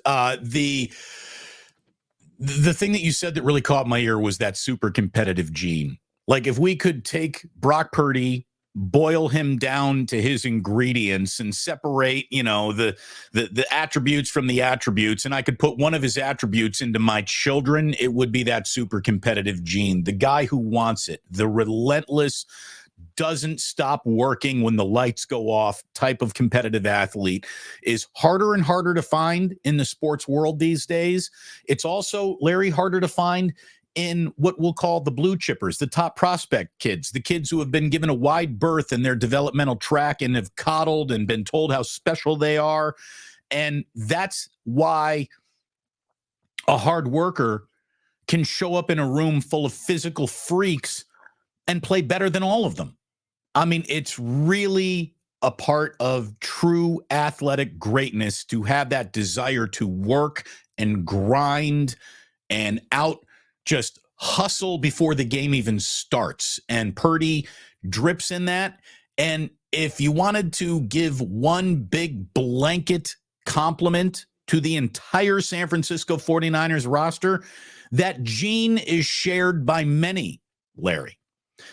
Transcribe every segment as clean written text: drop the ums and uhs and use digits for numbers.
The thing that you said that really caught my ear was that super competitive gene. Like if we could take Brock Purdy, boil him down to his ingredients and separate, the attributes from the attributes, and I could put one of his attributes into my children, it would be that super competitive gene. The guy who wants it, the relentless, doesn't stop working when the lights go off type of competitive athlete is harder and harder to find in the sports world these days. It's also, Larry, harder to find in what we'll call the blue chippers, the top prospect kids, the kids who have been given a wide berth in their developmental track and have coddled and been told how special they are. And that's why a hard worker can show up in a room full of physical freaks and play better than all of them. I mean, it's really a part of true athletic greatness to have that desire to work and grind and just hustle before the game even starts. And Purdy drips in that. And if you wanted to give one big blanket compliment to the entire San Francisco 49ers roster, that gene is shared by many, Larry.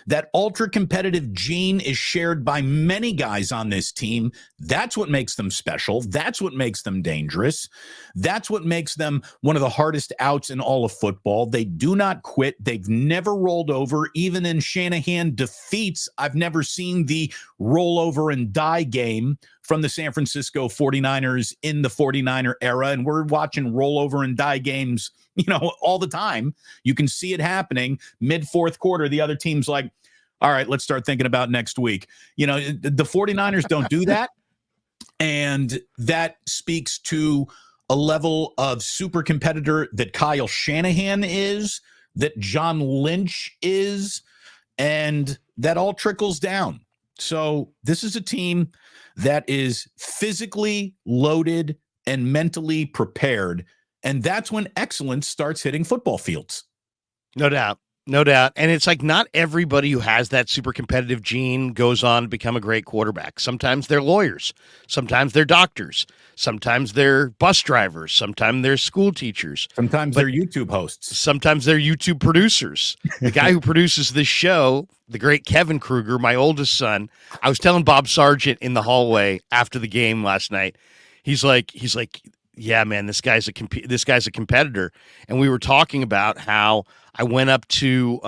That ultra competitive gene is shared by many guys on this team. That's what makes them special. That's what makes them dangerous. That's what makes them one of the hardest outs in all of football. They do not quit. They've never rolled over. Even in Shanahan defeats, I've never seen the roll over and die game from the San Francisco 49ers in the 49er era. And we're watching roll over and die games, all the time. You can see it happening mid fourth quarter. The other team's like, all right, let's start thinking about next week. The 49ers don't do that. And that speaks to a level of super competitor that Kyle Shanahan is, that John Lynch is, and that all trickles down. So this is a team that is physically loaded and mentally prepared. And that's when excellence starts hitting football fields. No doubt. No doubt. And it's like not everybody who has that super competitive gene goes on to become a great quarterback. Sometimes they're lawyers. Sometimes they're doctors. Sometimes they're bus drivers. Sometimes they're school teachers. Sometimes they're YouTube hosts. Sometimes they're YouTube producers. The guy who produces this show, the great Kevin Kruger, my oldest son, I was telling Bob Sargent in the hallway after the game last night, he's like, yeah, man, this guy's a competitor. And we were talking about how I went up to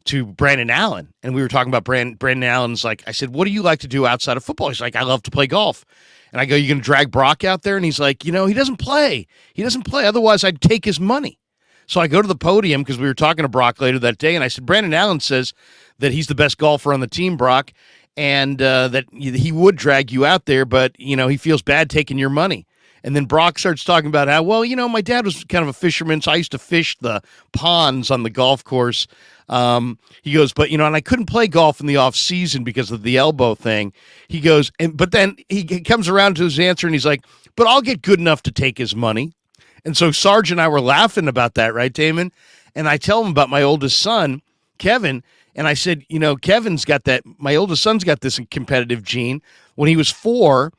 Brandon Allen, and we were talking about Brandon Allen's like, I said, what do you like to do outside of football? He's like, I love to play golf. And I go, you going to drag Brock out there? And he's like, he doesn't play. He doesn't play. Otherwise, I'd take his money. So I go to the podium because we were talking to Brock later that day, and I said, Brandon Allen says that he's the best golfer on the team, Brock, and that he would drag you out there, but, he feels bad taking your money. And then Brock starts talking about how, well, my dad was kind of a fisherman, so I used to fish the ponds on the golf course. He goes, but, and I couldn't play golf in the off season because of the elbow thing. He goes, but then he comes around to his answer and he's like, but I'll get good enough to take his money. And so Sarge and I were laughing about that, right, Damon? And I tell him about my oldest son, Kevin, and I said, Kevin's got that, my oldest son's got this competitive gene. When he was 4,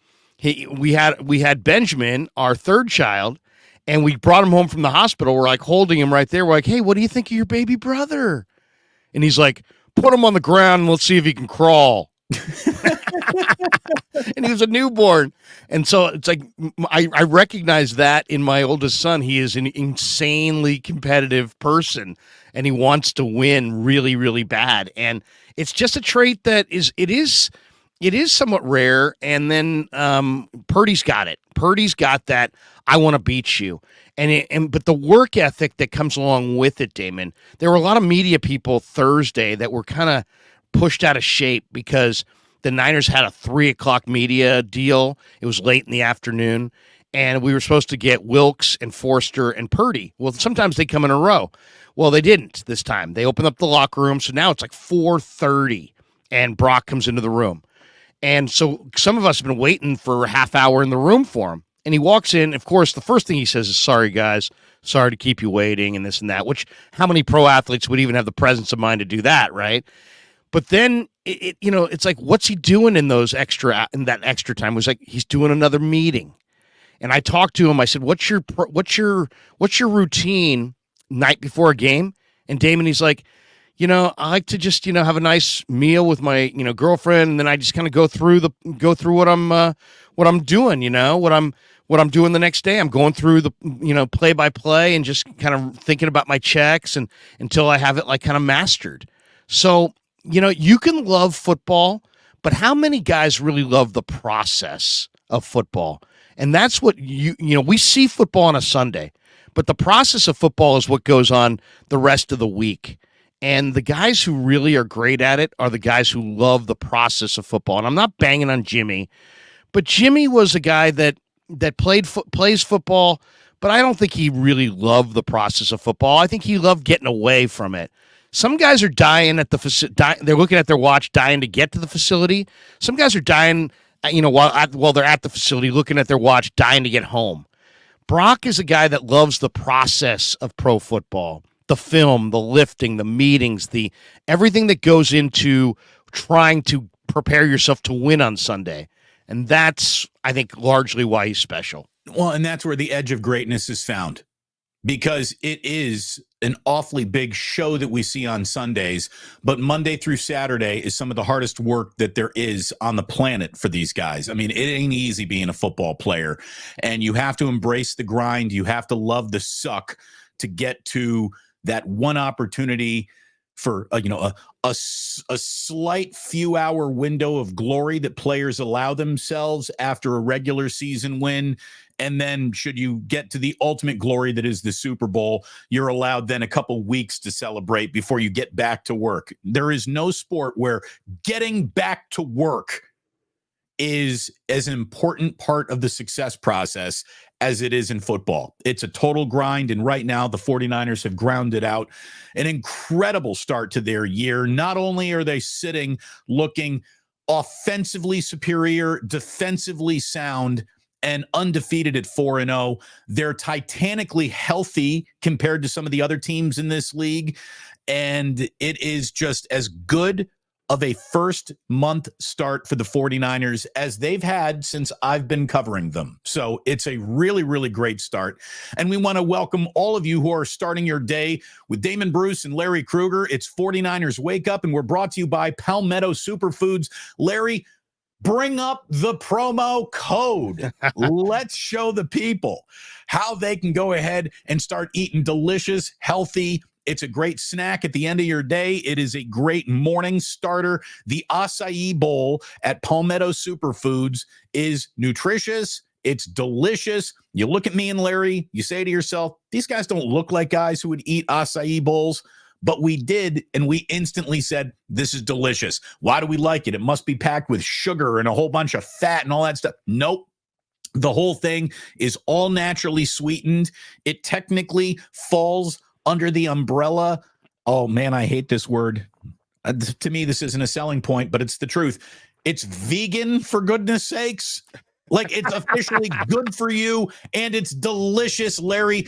we had Benjamin, our third child, and we brought him home from the hospital. We're like holding him right there. We're like, hey, what do you think of your baby brother? And he's like, put him on the ground and let's see if he can crawl. And he was a newborn. And so it's like, I recognize that in my oldest son. He is an insanely competitive person and he wants to win really, really bad. And it's just a trait that it is somewhat rare. And then Purdy's got it. Purdy's got that, I want to beat you. But the work ethic that comes along with it, Damon, there were a lot of media people Thursday that were kind of pushed out of shape because the Niners had a 3:00 media deal. It was late in the afternoon, and we were supposed to get Wilkes and Forster and Purdy. Well, sometimes they come in a row. Well, they didn't this time. They opened up the locker room, so now it's like 4:30, and Brock comes into the room. And so some of us have been waiting for a half hour in the room for him. And he walks in. Of course, the first thing he says is, sorry, guys. Sorry to keep you waiting and this and that, which how many pro athletes would even have the presence of mind to do that, right? But then, it's like, what's he doing in that extra time? It was like, he's doing another meeting. And I talked to him. I said, what's your routine night before a game? And Damon, he's like, I like to just, have a nice meal with my, girlfriend, and then I just kind of go through what I'm doing, what I'm doing the next day. I'm going through the, play by play and just kind of thinking about my checks and until I have it like kind of mastered. So, you can love football, but how many guys really love the process of football? And that's what we see football on a Sunday, but the process of football is what goes on the rest of the week. And the guys who really are great at it are the guys who love the process of football. And I'm not banging on Jimmy, but Jimmy was a guy that plays football, but I don't think he really loved the process of football. I think he loved getting away from it. Some guys are dying at the facility. They're looking at their watch, dying to get to the facility. Some guys are dying, while they're at the facility, looking at their watch, dying to get home. Brock is a guy that loves the process of pro football. The film, the lifting, the meetings, the everything that goes into trying to prepare yourself to win on Sunday. And that's, I think, largely why he's special. Well, and that's where the edge of greatness is found, because it is an awfully big show that we see on Sundays, but Monday through Saturday is some of the hardest work that there is on the planet for these guys. I mean, it ain't easy being a football player, and you have to embrace the grind. You have to love the suck to get to that one opportunity for a slight few hour window of glory that players allow themselves after a regular season win. And then should you get to the ultimate glory that is the Super Bowl, you're allowed then a couple weeks to celebrate before you get back to work. There is no sport where getting back to work is as an important part of the success process as it is in football. It's a total grind, and right now the 49ers have grounded out an incredible start to their year. Not only are they sitting looking offensively superior, defensively sound, and undefeated at 4-0, they're titanically healthy compared to some of the other teams in this league, and it is just as good of a first month start for the 49ers as they've had since I've been covering them. So it's a really, really great start. And we want to welcome all of you who are starting your day with Damon Bruce and Larry Krueger. It's 49ers Wake Up, and we're brought to you by Palmetto Superfoods. Larry, bring up the promo code. Let's show the people how they can go ahead and start eating delicious, healthy. It's a great snack at the end of your day. It is a great morning starter. The acai bowl at Palmetto Superfoods is nutritious. It's delicious. You look at me and Larry, you say to yourself, these guys don't look like guys who would eat acai bowls. But we did, and we instantly said, this is delicious. Why do we like it? It must be packed with sugar and a whole bunch of fat and all that stuff. Nope. The whole thing is all naturally sweetened. It technically falls under the umbrella. Oh, man, I hate this word. To me, this isn't a selling point, but it's the truth. It's vegan, for goodness sakes. Like, it's officially good for you, and it's delicious, Larry.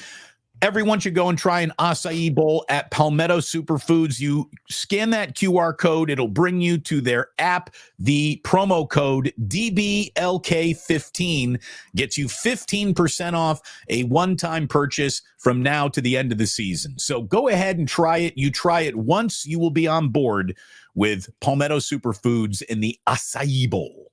Everyone should go and try an acai bowl at Palmetto Superfoods. You scan that QR code. It'll bring you to their app. The promo code DBLK15 gets you 15% off a one-time purchase from now to the end of the season. So go ahead and try it. You try it once, you will be on board with Palmetto Superfoods in the acai bowl.